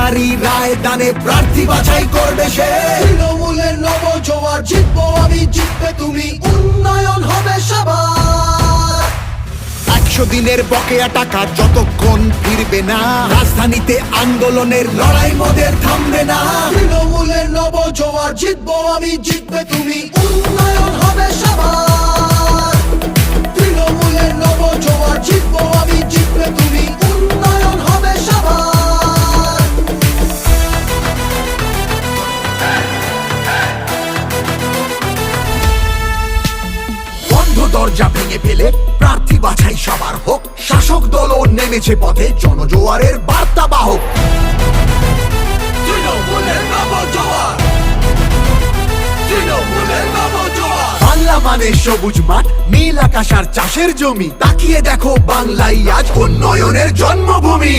নারী রায় দানে প্রার্থী বাছাই করবে সে। তৃণমূলের নবজোয়ার, জিতবো আমি জিতবে তুমি, উন্নয়ন হবে সবার। 100 দিনের বকেয়া টাকা যতক্ষণ ফিরবে না, রাজধানীতে আন্দোলনের লড়াই মোদের থামবে না। তৃণমূলের নবজোয়ার, জিতবো আমি জিতবে তুমি, উন্নয়ন হবে সবার। তৃণমূলের নবজোয়ার, জিতবো আমি জিতবে তুমি, উন্নয়ন হবে সবার। বন্ধ দরজা ভেঙে ফেলে প্রার্থী বাছাই সবার হোক, শাসক দলও নেমেছে পথে জনজোয়ারের বার্তা বাহক। তৃণমূলের নবজোয়ার, তৃণমূলের নবজোয়ার। বাংলা মানে সবুজ মাঠ, নীল আকাশ আর চাষের জমি, তাকিয়ে দেখো বাংলাই আজ উন্নয়নের জন্মভূমি।